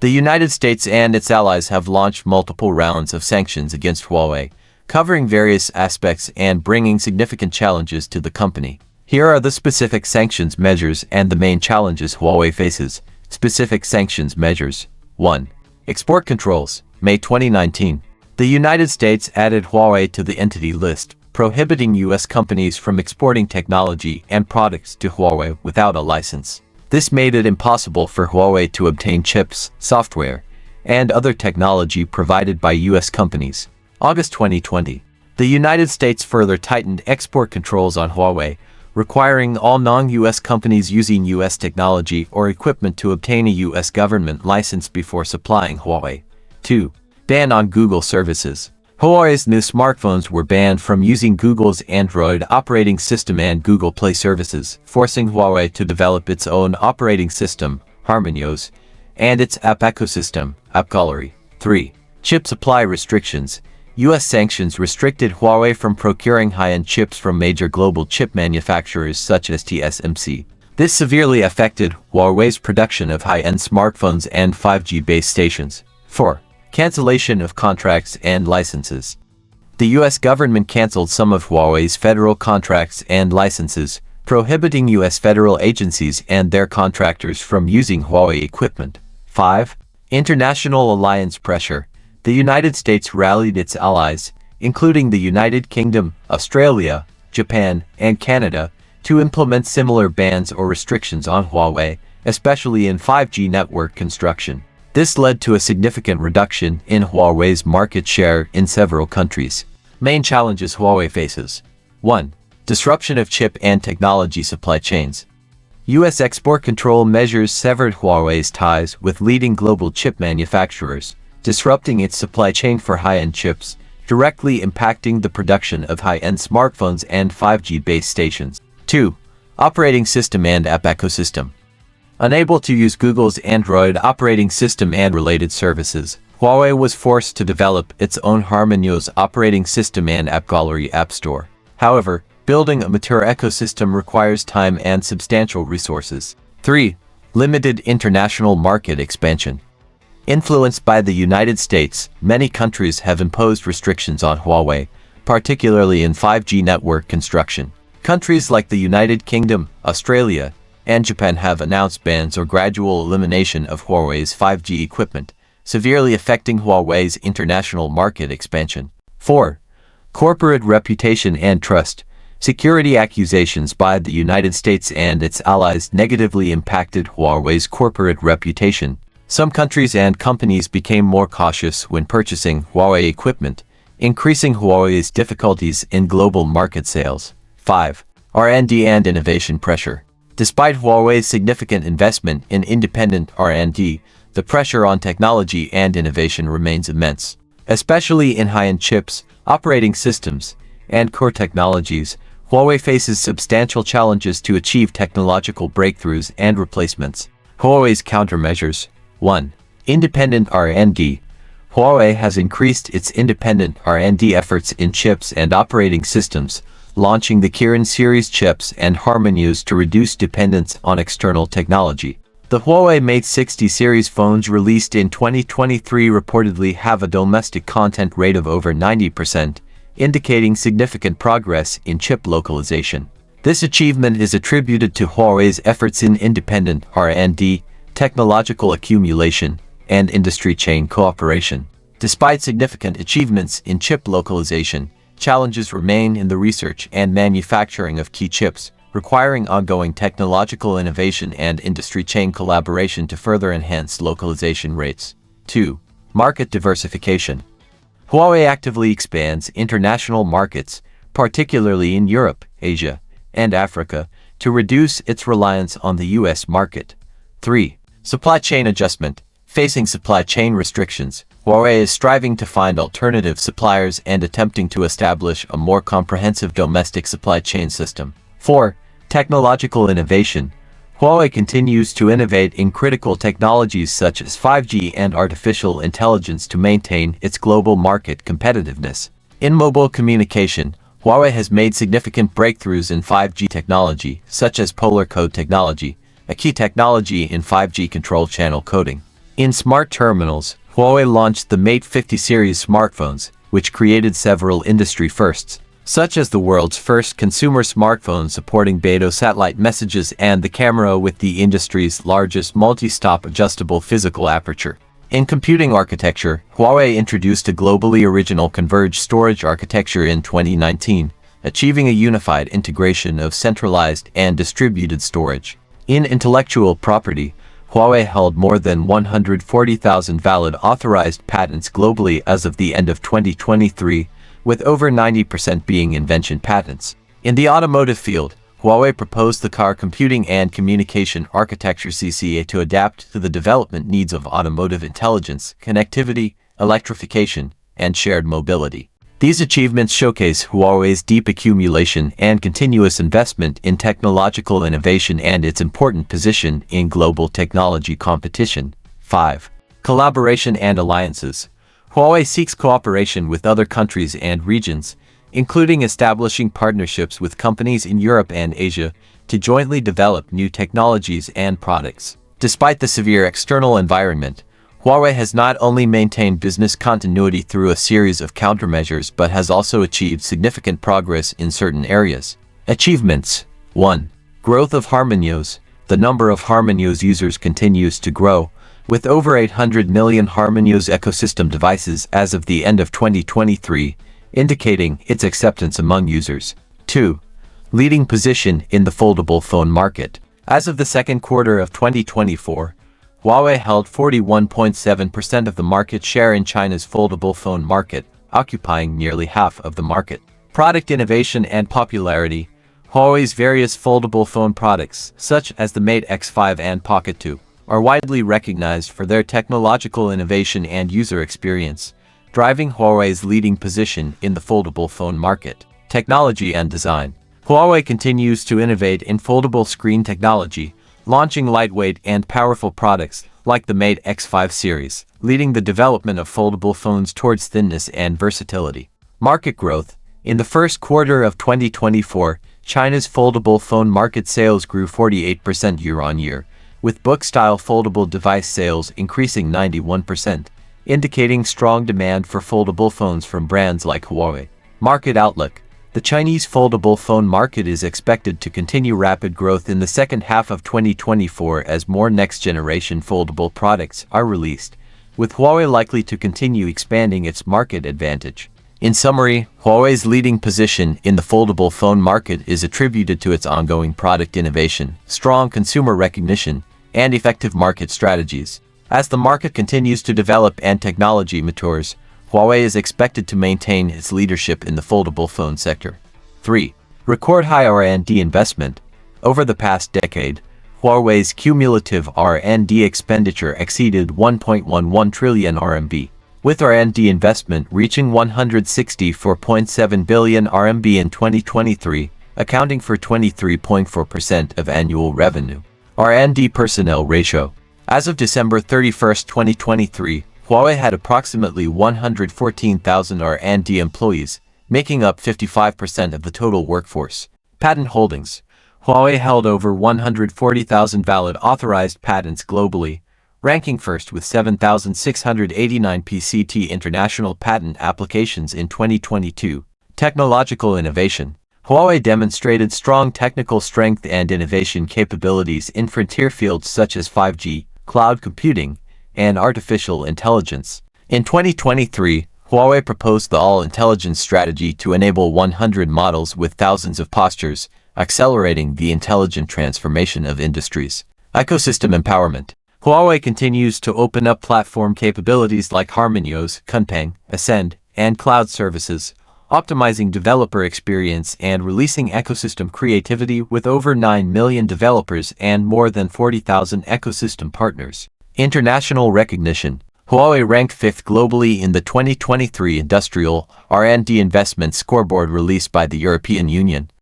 The United States and its allies have launched multiple rounds of sanctions against Huawei, covering various aspects and bringing significant challenges to the company. Here are the specific sanctions measures and the main challenges Huawei faces. Specific sanctions measures. 1. Export controls. May 2019. The United States added Huawei to the entity list, prohibiting U.S. companies from exporting technology and products to Huawei without a license. This made it impossible for Huawei to obtain chips, software, and other technology provided by U.S. companies. August 2020. The United States further tightened export controls on Huawei, requiring all non-U.S. companies using U.S. technology or equipment to obtain a U.S. government license before supplying Huawei. 2. Ban on Google services. Huawei's new smartphones were banned from using Google's Android operating system and Google Play services, forcing Huawei to develop its own operating system, HarmonyOS, and its app ecosystem, App Gallery. 3. Chip supply restrictions. U.S. sanctions restricted Huawei from procuring high-end chips from major global chip manufacturers such as TSMC. This severely affected Huawei's production of high-end smartphones and 5G base stations. 4. Cancellation of contracts and licenses. The U.S. government canceled some of Huawei's federal contracts and licenses, prohibiting U.S. federal agencies and their contractors from using Huawei equipment. 5. International alliance pressure. The United States rallied its allies, including the United Kingdom, Australia, Japan, and Canada, to implement similar bans or restrictions on Huawei, especially in 5G network construction. This led to a significant reduction in Huawei's market share in several countries. Main challenges Huawei faces. 1. Disruption of chip and technology supply chains. U.S. export control measures severed Huawei's ties with leading global chip manufacturers, disrupting its supply chain for high-end chips, directly impacting the production of high-end smartphones and 5G base stations. 2. Operating system and app ecosystem. Unable to use Google's Android operating system and related services, Huawei was forced to develop its own HarmonyOS operating system and App Gallery app store. However, building a mature ecosystem requires time and substantial resources. 3. Limited international market expansion. Influenced by the United States, many countries have imposed restrictions on Huawei, particularly in 5G network construction. Countries like the United Kingdom, Australia, and Japan have announced bans or gradual elimination of Huawei's 5G equipment, severely affecting Huawei's international market expansion. 4. Corporate reputation and trust. Security accusations by the United States and its allies negatively impacted Huawei's corporate reputation. Some countries and companies became more cautious when purchasing Huawei equipment, increasing Huawei's difficulties in global market sales. 5. R&D and innovation pressure. Despite Huawei's significant investment in independent R&D, the pressure on technology and innovation remains immense. Especially in high-end chips, operating systems, and core technologies, Huawei faces substantial challenges to achieve technological breakthroughs and replacements. Huawei's countermeasures. 1. Independent R&D. Huawei has increased its independent R&D efforts in chips and operating systems, launching the Kirin series chips and HarmonyOS to reduce dependence on external technology. The Huawei Mate 60 series phones released in 2023 reportedly have a domestic content rate of over 90%, indicating significant progress in chip localization. This achievement is attributed to Huawei's efforts in independent R&D, technological accumulation, and industry chain cooperation. Despite significant achievements in chip localization, challenges remain in the research and manufacturing of key chips, requiring ongoing technological innovation and industry chain collaboration to further enhance localization rates. 2. Market diversification. Huawei actively expands international markets, particularly in Europe, Asia, and Africa, to reduce its reliance on the U.S. market. 3. Supply chain adjustment. Facing supply chain restrictions, Huawei is striving to find alternative suppliers and attempting to establish a more comprehensive domestic supply chain system. 4. Technological innovation. Huawei continues to innovate in critical technologies such as 5G and artificial intelligence to maintain its global market competitiveness. In mobile communication, Huawei has made significant breakthroughs in 5G technology, such as polar code technology, a key technology in 5G control channel coding. In smart terminals, Huawei launched the Mate 50 series smartphones, which created several industry firsts, such as the world's first consumer smartphone supporting Beidou satellite messages and the camera with the industry's largest multi-stop adjustable physical aperture. In computing architecture, Huawei introduced a globally original converged storage architecture in 2019, achieving a unified integration of centralized and distributed storage. In intellectual property, Huawei held more than 140,000 valid authorized patents globally as of the end of 2023, with over 90% being invention patents. In the automotive field, Huawei proposed the car computing and communication architecture CCA to adapt to the development needs of automotive intelligence, connectivity, electrification, and shared mobility. These achievements showcase Huawei's deep accumulation and continuous investment in technological innovation and its important position in global technology competition. 5. Collaboration and alliances. Huawei seeks cooperation with other countries and regions, including establishing partnerships with companies in Europe and Asia to jointly develop new technologies and products. Despite the severe external environment, Huawei has not only maintained business continuity through a series of countermeasures but has also achieved significant progress in certain areas. Achievements. 1. Growth of HarmonyOS. The number of HarmonyOS users continues to grow, with over 800 million HarmonyOS ecosystem devices as of the end of 2023, indicating its acceptance among users. 2. Leading position in the foldable phone market. As of the second quarter of 2024, Huawei held 41.7% of the market share in China's foldable phone market, occupying nearly half of the market. Product innovation and popularity. Huawei's various foldable phone products, such as the Mate X5 and Pocket 2, are widely recognized for their technological innovation and user experience, driving Huawei's leading position in the foldable phone market. Technology and design. Huawei continues to innovate in foldable screen technology, launching lightweight and powerful products like the Mate X5 series, leading the development of foldable phones towards thinness and versatility. Market growth. In the first quarter of 2024, China's foldable phone market sales grew 48% year-on-year, with book-style foldable device sales increasing 91%, indicating strong demand for foldable phones from brands like Huawei. Market outlook. The Chinese foldable phone market is expected to continue rapid growth in the second half of 2024 as more next-generation foldable products are released, with Huawei likely to continue expanding its market advantage. In summary, Huawei's leading position in the foldable phone market is attributed to its ongoing product innovation, strong consumer recognition, and effective market strategies. As the market continues to develop and technology matures, Huawei is expected to maintain its leadership in the foldable phone sector. 3. Record high R&D investment. Over the past decade, Huawei's cumulative R&D expenditure exceeded 1.11 trillion RMB, with R&D investment reaching 164.7 billion RMB in 2023, accounting for 23.4% of annual revenue. R&D personnel ratio. As of December 31, 2023, Huawei had approximately 114,000 R&D employees, making up 55% of the total workforce. Patent holdings. Huawei held over 140,000 valid authorized patents globally, ranking first with 7,689 PCT international patent applications in 2022. Technological innovation. Huawei demonstrated strong technical strength and innovation capabilities in frontier fields such as 5G, cloud computing, and artificial intelligence. In 2023, Huawei proposed the All-Intelligence strategy to enable 100 models with thousands of postures, accelerating the intelligent transformation of industries. Ecosystem empowerment. Huawei continues to open up platform capabilities like HarmonyOS, Kunpeng, Ascend, and cloud services, optimizing developer experience and releasing ecosystem creativity with over 9 million developers and more than 40,000 ecosystem partners. International recognition. Huawei ranked 5th globally in the 2023 Industrial R&D Investment Scoreboard released by the European Union,